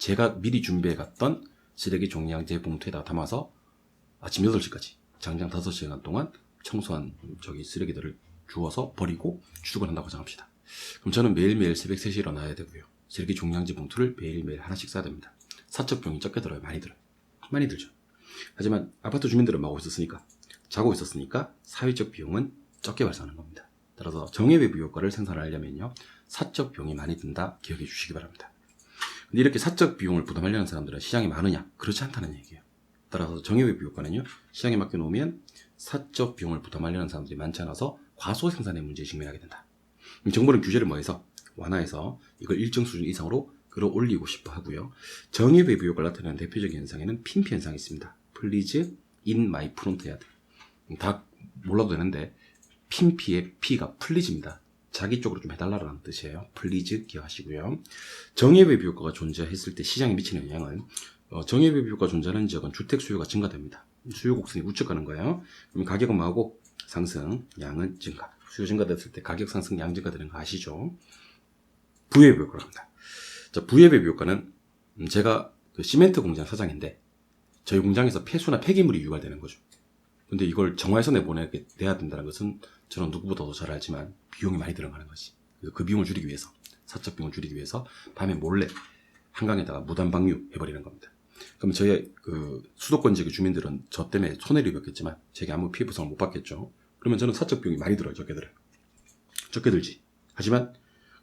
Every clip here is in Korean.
제가 미리 준비해 갔던 쓰레기 종량제 봉투에다 담아서 아침 8시까지 장장 5시간 동안 청소한 쓰레기들을 주워서 버리고 출근한다고 가정합시다. 그럼 저는 매일매일 새벽 3시에 일어나야 되고요. 쓰레기 종량제 봉투를 매일매일 하나씩 싸야 됩니다. 사적 비용이 적게 들어요? 많이 들어요? 많이 들죠. 하지만 아파트 주민들은 자고 있었으니까 사회적 비용은 적게 발생하는 겁니다. 따라서 정예외부 효과를 생산하려면요, 사적 비용이 많이 든다 기억해 주시기 바랍니다. 근데 이렇게 사적 비용을 부담하려는 사람들은 시장이 많으냐? 그렇지 않다는 얘기예요. 따라서 정예외부 효과는요, 시장에 맡겨놓으면 사적 비용을 부담하려는 사람들이 많지 않아서 과소 생산의 문제에 직면하게 된다. 정부는 규제를 완화해서 이걸 일정 수준 이상으로 끌어올리고 싶어 하고요. 정예외부 효과를 나타내는 대표적인 현상에는 핀피 현상이 있습니다. Please in my front yard. 다 몰라도 되는데 핀피의 P가 please입니다. 자기 쪽으로 좀 해달라는 뜻이에요. please 기억하시고요. 정예외부 효과가 존재했을 때 시장에 미치는 영향은, 정예외부 효과가 존재하는 지역은 주택 수요가 증가됩니다. 수요 곡선이 우측 가는 거예요. 그럼 가격은 뭐하고? 상승, 양은 증가. 수요 증가됐을 때 가격 상승, 양 증가되는 거 아시죠? 부예외부 효과를 합니다. 자, 부예외부 효과는 제가 시멘트 공장 사장인데 저희 공장에서 폐수나 폐기물이 유발되는 거죠. 근데 이걸 정화해서 내보내게 돼야 된다는 것은 저는 누구보다도 잘 알지만 비용이 많이 들어가는 거지. 그래서 그 비용을 줄이기 위해서, 사적 비용을 줄이기 위해서 밤에 몰래 한강에다가 무단 방류 해버리는 겁니다. 그럼 저희 수도권 지역 주민들은 저 때문에 손해를 입었겠지만 제게 아무 피해 보상을 못 받겠죠. 그러면 저는 사적 비용이 많이 들어요. 적게 들지. 하지만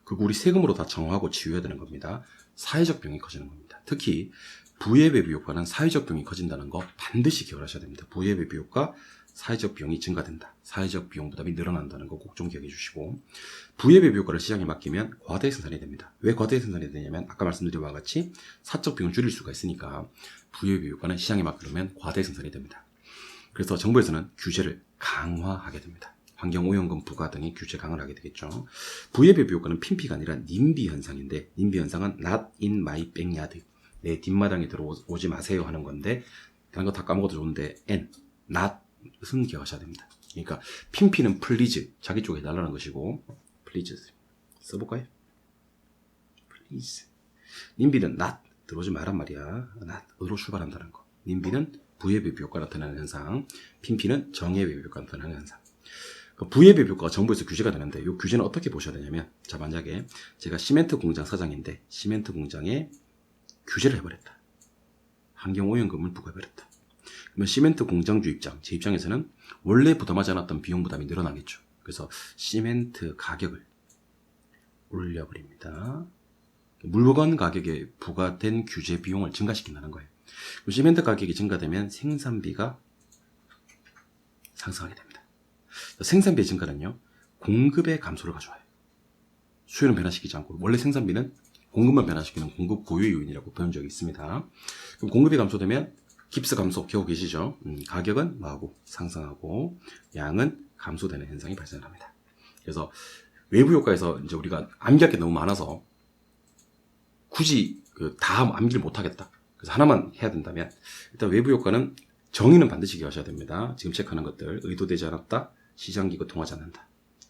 그거 우리 세금으로 다 정화하고 치유해야 되는 겁니다. 사회적 비용이 커지는 겁니다. 특히 부예외부 효과는 사회적 비용이 커진다는 거 반드시 기억하셔야 됩니다. 부예외부 효과, 사회적 비용이 증가된다. 사회적 비용 부담이 늘어난다는 거 꼭 좀 기억해 주시고, 부예외부 효과를 시장에 맡기면 과대 생산이 됩니다. 왜 과대 생산이 되냐면 아까 말씀드린 바와 같이 사적 비용을 줄일 수가 있으니까 부예외부 효과는 시장에 맡기면 과대 생산이 됩니다. 그래서 정부에서는 규제를 강화하게 됩니다. 환경오염금 부과 등의 규제 강화를 하게 되겠죠. 부예외부 효과는 핀피가 아니라 님비 현상인데, 님비 현상은 not in my backyard, 내 뒷마당에 들어오지 마세요 하는 건데, 다른 거 다 까먹어도 좋은데 n, not은 기억하셔야 됩니다. 그러니까 핀피는 please, 자기 쪽에 해달라는 것이고, please 써볼까요? please. 님비는 not, 들어오지 마란 말이야. not으로 출발한다는 거. 님비는 부예외부 효과가 나타나는 현상, 핀피는 정예외부 효과가 나타나는 현상. 부예외부 효과가 정부에서 규제가 되는데, 이 규제는 어떻게 보셔야 되냐면, 자, 만약에 제가 시멘트 공장 사장인데 시멘트 공장에 규제를 해버렸다. 환경오염금을 부과해버렸다. 그러면 시멘트 공장주 입장, 제 입장에서는 원래 부담하지 않았던 비용 부담이 늘어나겠죠. 그래서 시멘트 가격을 올려버립니다. 물건 가격에 부과된 규제 비용을 증가시킨다는 거예요. 시멘트 가격이 증가되면 생산비가 상승하게 됩니다. 생산비의 증가는요, 공급의 감소를 가져와요. 수요는 변화시키지 않고, 원래 생산비는 공급만 변화시키는 공급 고유 요인이라고 배운 적이 있습니다. 그럼 공급이 감소되면 깁스 감소, 겨우 계시죠? 가격은 상승하고 양은 감소되는 현상이 발생합니다. 그래서 외부 효과에서 이제 우리가 암기할 게 너무 많아서 굳이 다 암기를 못 하겠다. 그래서 하나만 해야 된다면, 일단 외부 효과는 정의는 반드시 기억하셔야 됩니다. 지금 체크하는 것들, 의도되지 않았다, 시장기구 통하지 않는다,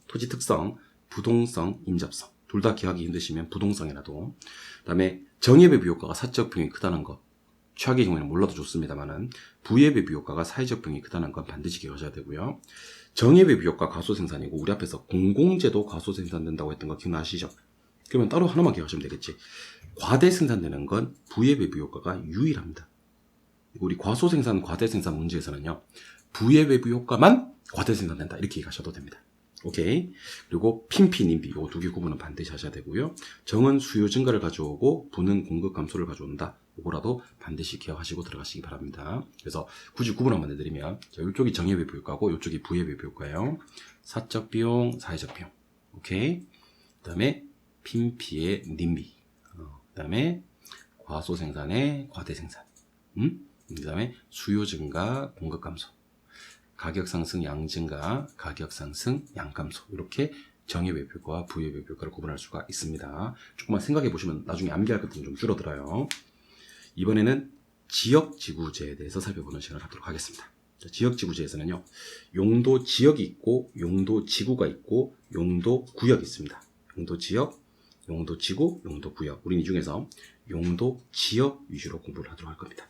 토지 특성, 부동성, 인접성, 둘 다 기억하기 힘드시면 부동성이라도, 그 다음에 정예외부 효과가 사적 비용이 크다는 것, 최악의 경우에는 몰라도 좋습니다만은 부예외부 효과가 사회적 비용이 크다는 건 반드시 기억하셔야 되고요. 정예외부 효과 과소생산이고, 우리 앞에서 공공재도 과소생산된다고 했던 거 기억나시죠? 그러면 따로 하나만 기억하시면 되겠지. 과대 생산되는 건 부예외부 효과가 유일합니다. 우리 과소생산, 과대생산 문제에서는요, 부예외부 효과만 과대생산된다, 이렇게 얘기하셔도 됩니다. 오케이. 그리고 핀피, 님비, 이 두 개 구분은 반드시 하셔야 되고요. 정은 수요 증가를 가져오고 부는 공급 감소를 가져온다. 이거라도 반드시 기억하시고 들어가시기 바랍니다. 그래서 굳이 구분 한번 해드리면, 이쪽이 정예외부 효과고 이쪽이 부예외부 효과예요. 사적 비용, 사회적 비용. 오케이. 그 다음에 핀피의 님비. 그 다음에 과소생산의 과대생산. 그 다음에 수요 증가, 공급 감소. 가격 상승, 양 증가, 가격 상승, 양 감소. 이렇게 정예외부 효과와 부예외부 효과를 구분할 수가 있습니다. 조금만 생각해 보시면 나중에 암기할 것들은 좀 줄어들어요. 이번에는 지역지구제에 대해서 살펴보는 시간을 갖도록 하겠습니다. 지역지구제에서는요, 용도 지역이 있고, 용도 지구가 있고, 용도 구역이 있습니다. 용도 지역, 용도 지구, 용도 구역. 우린 이 중에서 용도 지역 위주로 공부를 하도록 할 겁니다.